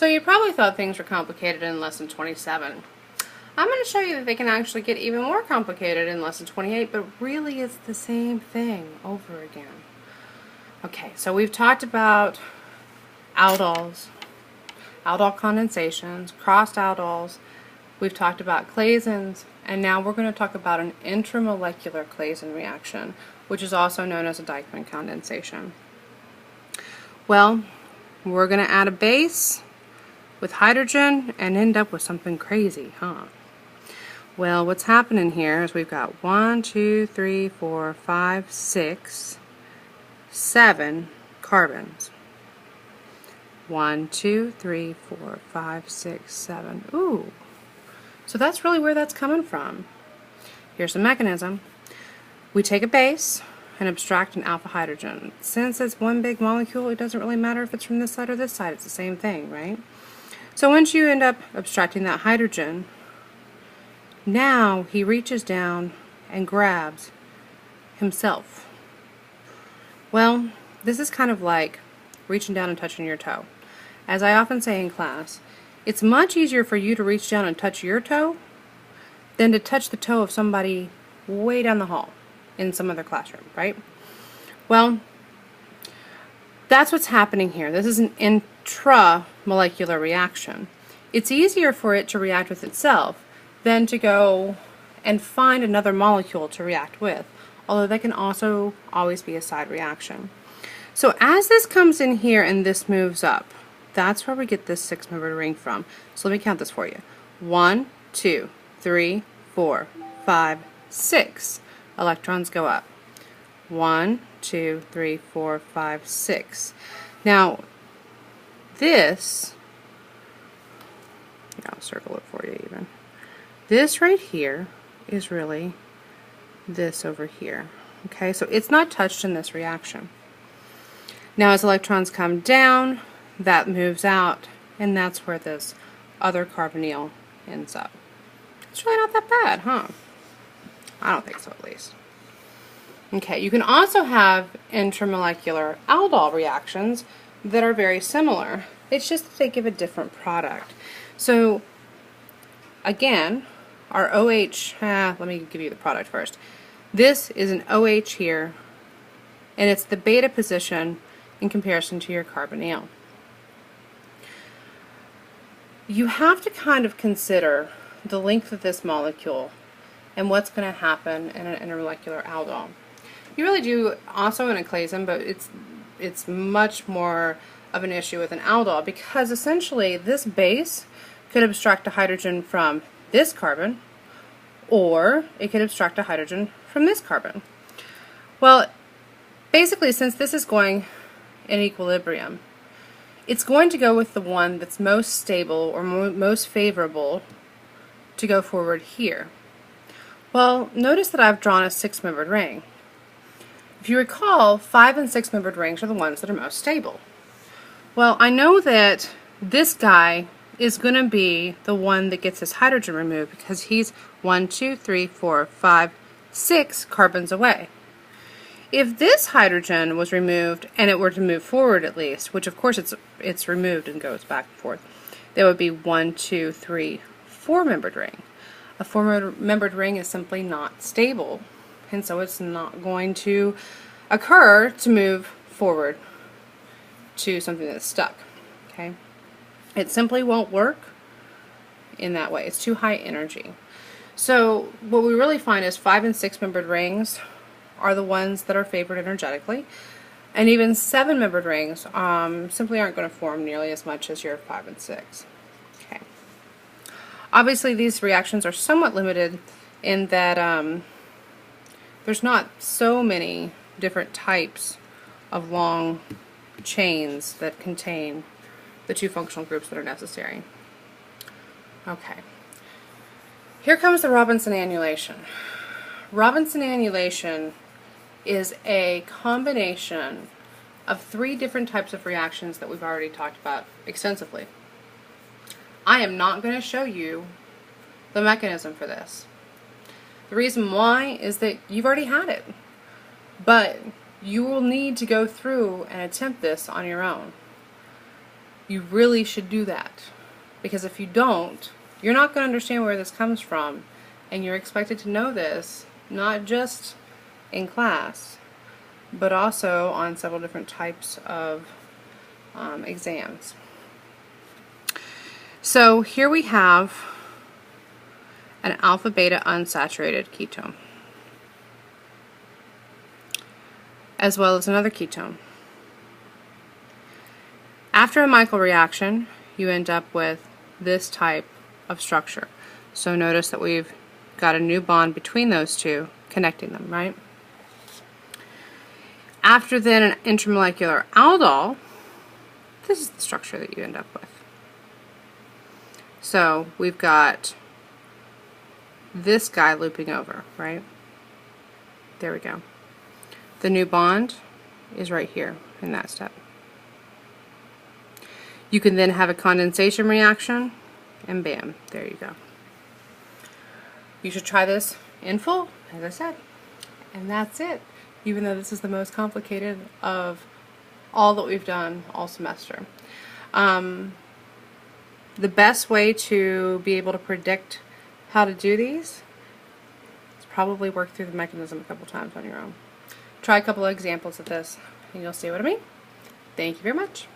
So you probably thought things were complicated in lesson 27. I'm going to show you that they can actually get even more complicated in lesson 28, but really it's the same thing over again. Okay, so we've talked about aldols, aldol condensations, crossed aldols, we've talked about Clasons, and now we're going to talk about an intramolecular Clason reaction, which is also known as a Deichmann condensation. Well, we're going to add a base with hydrogen and end up with something crazy, huh? Well, what's happening here is we've got 1, 2, 3, 4, 5, 6, 7 carbons. 1, 2, 3, 4, 5, 6, 7. Ooh. So that's really where that's coming from. Here's the mechanism. We take a base and abstract an alpha hydrogen. Since it's one big molecule, it doesn't really matter if it's from this side or this side. It's the same thing, right? So once you end up abstracting that hydrogen, now he reaches down and grabs himself. Well, this is kind of like reaching down and touching your toe. As I often say in class, it's much easier for you to reach down and touch your toe than to touch the toe of somebody way down the hall in some other classroom, right? Well, that's what's happening here. This is an intramolecular reaction. It's easier for it to react with itself than to go and find another molecule to react with, although that can also always be a side reaction. So as this comes in here and this moves up, that's where we get this 6-membered ring from. So let me count this for you. 1, 2, 3, 4, 5, 6 electrons go up. 1, 2, 3, 4, 5, 6. Now, this, I'll circle it for you even. This right here is really this over here. Okay, so it's not touched in this reaction. Now as electrons come down, that moves out, and that's where this other carbonyl ends up. It's really not that bad, huh? I don't think so, at least. Okay, you can also have intermolecular aldol reactions that are very similar. It's just that they give a different product. So, again, our OH, let me give you the product first. This is an OH here, and it's the beta position in comparison to your carbonyl. You have to kind of consider the length of this molecule and what's going to happen in an intermolecular aldol. You really do also in a Clason, but it's much more of an issue with an aldol because essentially this base could abstract a hydrogen from this carbon, or it could abstract a hydrogen from this carbon. Well, basically, since this is going in equilibrium, it's going to go with the one that's most stable or most favorable to go forward here. Well, notice that I've drawn a 6-membered ring. If you recall, 5 and 6-membered rings are the ones that are most stable. Well, I know that this guy is going to be the one that gets his hydrogen removed because he's 1, 2, 3, 4, 5, 6 carbons away. If this hydrogen was removed and it were to move forward at least, which of course it's removed and goes back and forth, there would be 1, 2, 3, 4-membered ring. A 4-membered ring is simply not stable, and so it's not going to occur to move forward to something that's stuck. Okay? It simply won't work in that way. It's too high energy. So what we really find is 5 and 6-membered rings are the ones that are favored energetically, and even 7-membered rings simply aren't going to form nearly as much as your 5 and 6. Okay. Obviously, these reactions are somewhat limited in that there's not so many different types of long chains that contain the 2 functional groups that are necessary. Okay. Here comes the Robinson annulation. Robinson annulation is a combination of 3 different types of reactions that we've already talked about extensively. I am not going to show you the mechanism for this. The reason why is that you've already had it, but you will need to go through and attempt this on your own. You really should do that, because if you don't, you're not going to understand where this comes from, and you're expected to know this not just in class, but also on several different types of exams. So here we have an alpha beta unsaturated ketone, as well as another ketone. After a Michael reaction, you end up with this type of structure. So notice that we've got a new bond between those two, connecting them, right? After then an intermolecular aldol, this is the structure that you end up with. So we've got this guy looping over, right? There we go. The new bond is right here in that step. You can then have a condensation reaction, and bam, there you go. You should try this in full, as I said. And that's it, even though this is the most complicated of all that we've done all semester. The best way to be able to predict how to do these is probably work through the mechanism a couple times on your own. Try a couple of examples of this, and you'll see what I mean. Thank you very much.